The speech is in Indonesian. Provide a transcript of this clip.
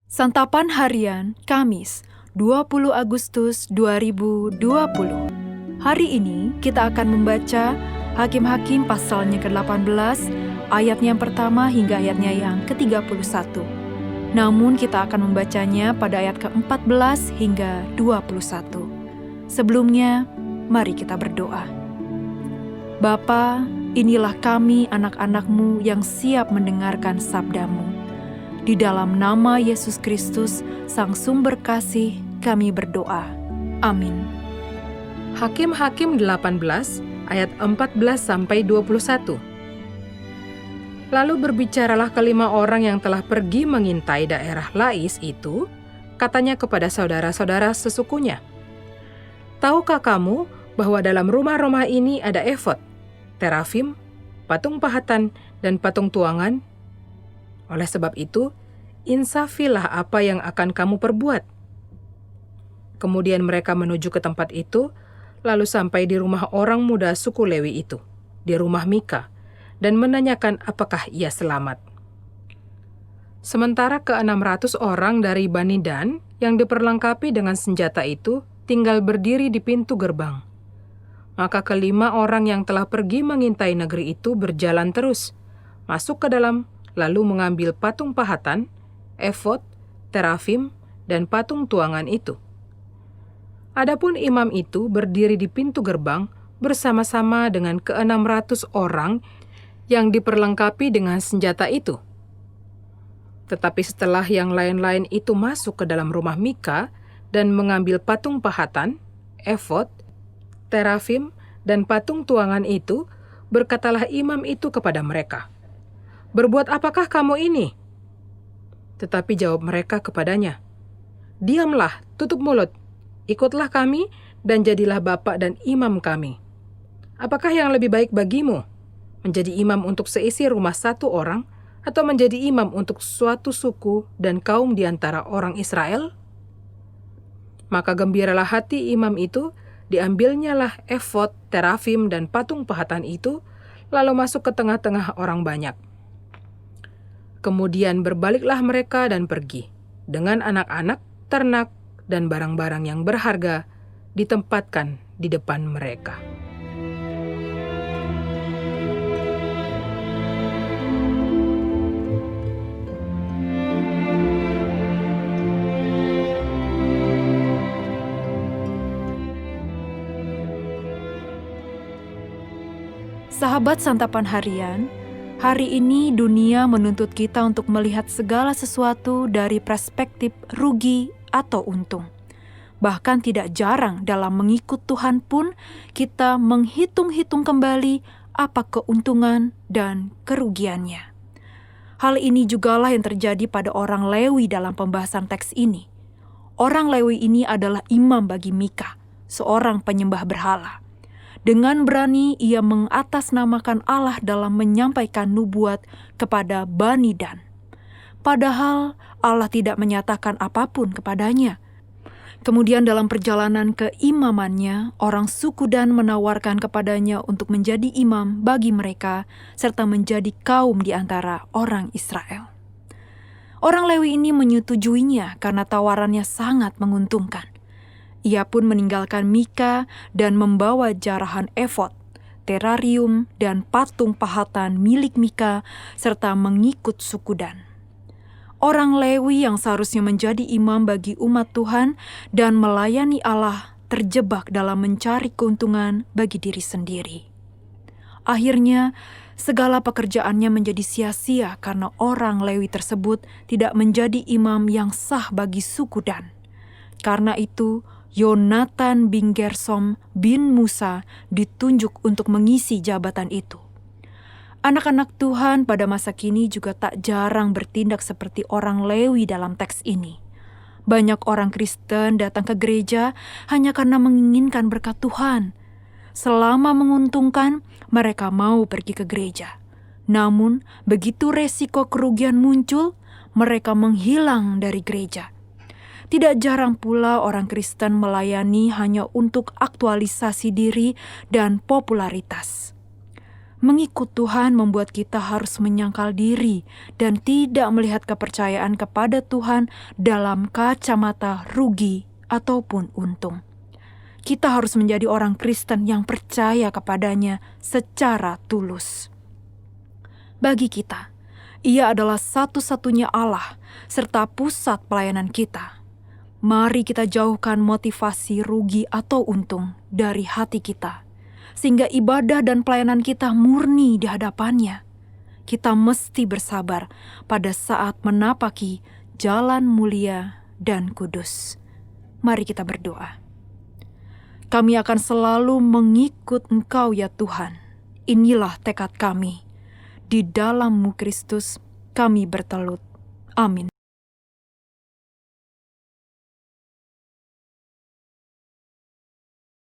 Santapan Harian, Kamis, 20 Agustus 2020. Hari ini kita akan membaca Hakim-Hakim pasalnya ke-18, ayatnya yang pertama hingga ayatnya yang ke-31. Namun kita akan membacanya pada ayat ke-14 hingga 21. Sebelumnya, mari kita berdoa. Bapa, inilah kami anak-anak-Mu yang siap mendengarkan sabda-Mu. Di dalam nama Yesus Kristus, Sang Sumber Kasih, kami berdoa. Amin. Hakim-Hakim 18 ayat 14-21. Lalu berbicaralah kelima orang yang telah pergi mengintai daerah Lais itu, katanya kepada saudara-saudara sesukunya, "Tahukah kamu bahwa dalam rumah-rumah ini ada efod, terafim, patung pahatan, dan patung tuangan? Oleh sebab itu, insafilah apa yang akan kamu perbuat." Kemudian mereka menuju ke tempat itu, lalu sampai di rumah orang muda suku Lewi itu, di rumah Mika, dan menanyakan apakah ia selamat. Sementara ke-600 orang dari Bani Dan yang diperlengkapi dengan senjata itu tinggal berdiri di pintu gerbang. Maka kelima orang yang telah pergi mengintai negeri itu berjalan terus, masuk ke dalam, lalu mengambil patung pahatan, efod, terafim, dan patung tuangan itu. Adapun imam itu berdiri di pintu gerbang bersama-sama dengan ke-600 orang yang diperlengkapi dengan senjata itu. Tetapi setelah yang lain-lain itu masuk ke dalam rumah Mika dan mengambil patung pahatan, efod, terafim, dan patung tuangan itu, berkatalah imam itu kepada mereka, "Berbuat apakah kamu ini?" Tetapi jawab mereka kepadanya, "Diamlah, tutup mulut, ikutlah kami dan jadilah bapa dan imam kami. Apakah yang lebih baik bagimu, menjadi imam untuk seisi rumah satu orang, atau menjadi imam untuk suatu suku dan kaum di antara orang Israel?" Maka gembiralah hati imam itu, diambilnyalah efod, terafim, dan patung pahatan itu, lalu masuk ke tengah-tengah orang banyak. Kemudian berbaliklah mereka dan pergi, dengan anak-anak, ternak, dan barang-barang yang berharga ditempatkan di depan mereka. Sahabat Santapan Harian, hari ini dunia menuntut kita untuk melihat segala sesuatu dari perspektif rugi atau untung. Bahkan tidak jarang dalam mengikut Tuhan pun kita menghitung-hitung kembali apa keuntungan dan kerugiannya. Hal ini jugalah yang terjadi pada orang Lewi dalam pembahasan teks ini. Orang Lewi ini adalah imam bagi Mika, seorang penyembah berhala. Dengan berani ia mengatasnamakan Allah dalam menyampaikan nubuat kepada Bani Dan. Padahal Allah tidak menyatakan apapun kepadanya. Kemudian dalam perjalanan keimamannya, orang suku Dan menawarkan kepadanya untuk menjadi imam bagi mereka, serta menjadi kaum di antara orang Israel. Orang Lewi ini menyetujuinya karena tawarannya sangat menguntungkan. Ia pun meninggalkan Mika dan membawa jarahan efod, terarium, dan patung pahatan milik Mika, serta mengikut suku Dan. Orang Lewi yang seharusnya menjadi imam bagi umat Tuhan dan melayani Allah terjebak dalam mencari keuntungan bagi diri sendiri. Akhirnya, segala pekerjaannya menjadi sia-sia karena orang Lewi tersebut tidak menjadi imam yang sah bagi suku Dan. Karena itu, Yonatan bin Gersom bin Musa ditunjuk untuk mengisi jabatan itu. Anak-anak Tuhan pada masa kini juga tak jarang bertindak seperti orang Lewi dalam teks ini. Banyak orang Kristen datang ke gereja hanya karena menginginkan berkat Tuhan. Selama menguntungkan, mereka mau pergi ke gereja. Namun, begitu resiko kerugian muncul, mereka menghilang dari gereja. Tidak jarang pula orang Kristen melayani hanya untuk aktualisasi diri dan popularitas. Mengikut Tuhan membuat kita harus menyangkal diri dan tidak melihat kepercayaan kepada Tuhan dalam kacamata rugi ataupun untung. Kita harus menjadi orang Kristen yang percaya kepadanya secara tulus. Bagi kita, Ia adalah satu-satunya Allah serta pusat pelayanan kita. Mari kita jauhkan motivasi rugi atau untung dari hati kita, sehingga ibadah dan pelayanan kita murni di hadapannya. Kita mesti bersabar pada saat menapaki jalan mulia dan kudus. Mari kita berdoa. Kami akan selalu mengikut Engkau ya Tuhan. Inilah tekad kami. Di dalam-Mu Kristus kami bertelut. Amin.